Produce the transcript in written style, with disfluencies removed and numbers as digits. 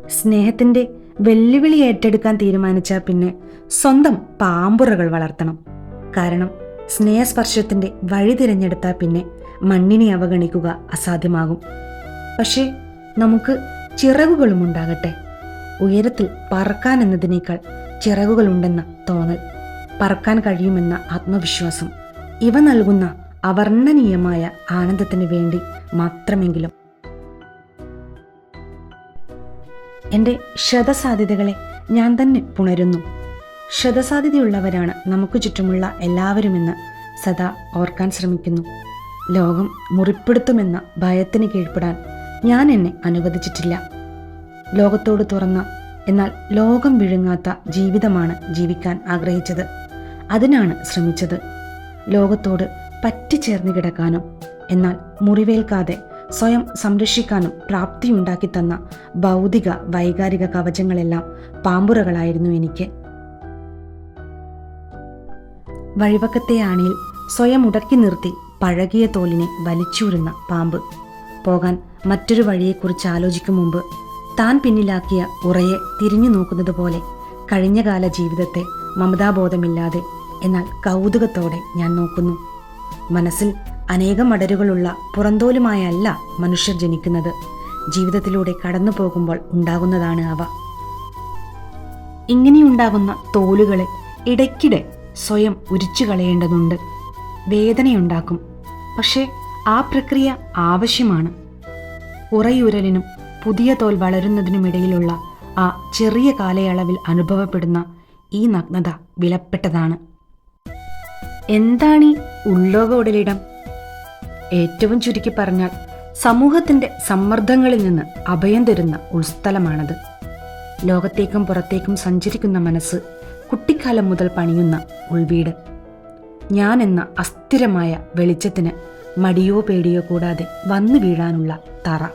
സ്നേഹത്തിന്റെ വെല്ലുവിളി ഏറ്റെടുക്കാൻ തീരുമാനിച്ചാൽ പിന്നെ സ്വന്തം പാമ്പുറകൾ വളർത്തണം. കാരണം സ്നേഹസ്പർശത്തിന്റെ വഴി തിരഞ്ഞെടുത്താൽ പിന്നെ മണ്ണിനെ അവഗണിക്കുക അസാധ്യമാകും. പക്ഷേ നമുക്ക് ചിറകുകളും ഉണ്ടാകട്ടെ. ഉയരത്തിൽ പറക്കാൻ എന്നതിനേക്കാൾ ചിറകുകളുണ്ടെന്ന തോന്നൽ, പറക്കാൻ കഴിയുമെന്ന ആത്മവിശ്വാസം, ഇവ നൽകുന്ന അവർണ്ണനീയമായ ആനന്ദത്തിന് വേണ്ടി മാത്രമെങ്കിലും എൻ്റെ ശതസാധ്യതകളെ ഞാൻ തന്നെ പുണരുന്നു. ശതസാധ്യതയുള്ളവരാണ് നമുക്ക് ചുറ്റുമുള്ള എല്ലാവരുമെന്ന് സദാ ഓർക്കാൻ ശ്രമിക്കുന്നു. ലോകം മുറിപ്പെടുത്തുമെന്ന ഭയത്തിന് കീഴ്പ്പെടാൻ ഞാൻ എന്നെ അനുവദിച്ചിട്ടില്ല. ലോകത്തോട് തുറന്ന എന്നാൽ ലോകം വിഴുങ്ങാത്ത ജീവിതമാണ് ജീവിക്കാൻ ആഗ്രഹിച്ചത്. അതിനാണ് ശ്രമിച്ചത്. ലോകത്തോട് പറ്റിച്ചേർന്ന് കിടക്കാനും എന്നാൽ മുറിവേൽക്കാതെ സ്വയം സംരക്ഷിക്കാനും പ്രാപ്തിയുണ്ടാക്കി തന്ന ഭൗതിക വൈകാരിക കവചങ്ങളെല്ലാം പാമ്പുറകളായിരുന്നു എനിക്ക്. വഴിവക്കത്തെ ആണിയിൽ സ്വയം ഉടക്കി നിർത്തി പഴകിയ തോലിനെ വലിച്ചൂരുന്ന പാമ്പ് പോകാൻ മറ്റൊരു വഴിയെക്കുറിച്ച് ആലോചിക്കും മുമ്പ് താൻ പിന്നിലാക്കിയ ഉറയെ തിരിഞ്ഞു നോക്കുന്നത് പോലെ കഴിഞ്ഞകാല ജീവിതത്തെ മമതാബോധമില്ലാതെ എന്നാൽ കൗതുകത്തോടെ ഞാൻ നോക്കുന്നു. മനസ്സിൽ അനേകം അടരുകളുള്ള പുറന്തോലുമായല്ല മനുഷ്യർ ജനിക്കുന്നത്. ജീവിതത്തിലൂടെ കടന്നു പോകുമ്പോൾ ഉണ്ടാകുന്നതാണ് അവ. ഇങ്ങനെയുണ്ടാകുന്ന തോലുകളെ ഇടയ്ക്കിടെ സ്വയം ഉരിച്ചു കളയേണ്ടതുണ്ട്. വേദനയുണ്ടാക്കും. പക്ഷേ ആ പ്രക്രിയ ആവശ്യമാണ്. ഉറയൂരലിനും പുതിയ തോൽ വളരുന്നതിനുമിടയിലുള്ള ആ ചെറിയ കാലയളവിൽ അനുഭവപ്പെടുന്ന ഈ നഗ്നത വിലപ്പെട്ടതാണ്. എന്താണീ ഉള്ളോക ഉടലിടം? ഏറ്റവും ചുരുക്കി പറഞ്ഞാൽ സമൂഹത്തിന്റെ സമ്മർദ്ദങ്ങളിൽ നിന്ന് അഭയം തരുന്ന ഉൾസ്ഥലമാണത്. ലോകത്തേക്കും പുറത്തേക്കും സഞ്ചരിക്കുന്ന മനസ്സ് കുട്ടിക്കാലം മുതൽ പണിയുന്ന ഉൾവീട്. ഞാൻ എന്ന അസ്ഥിരമായ വെളിച്ചത്തിന് മടിയോ പേടിയോ കൂടാതെ വന്നു വീഴാനുള്ള തറ.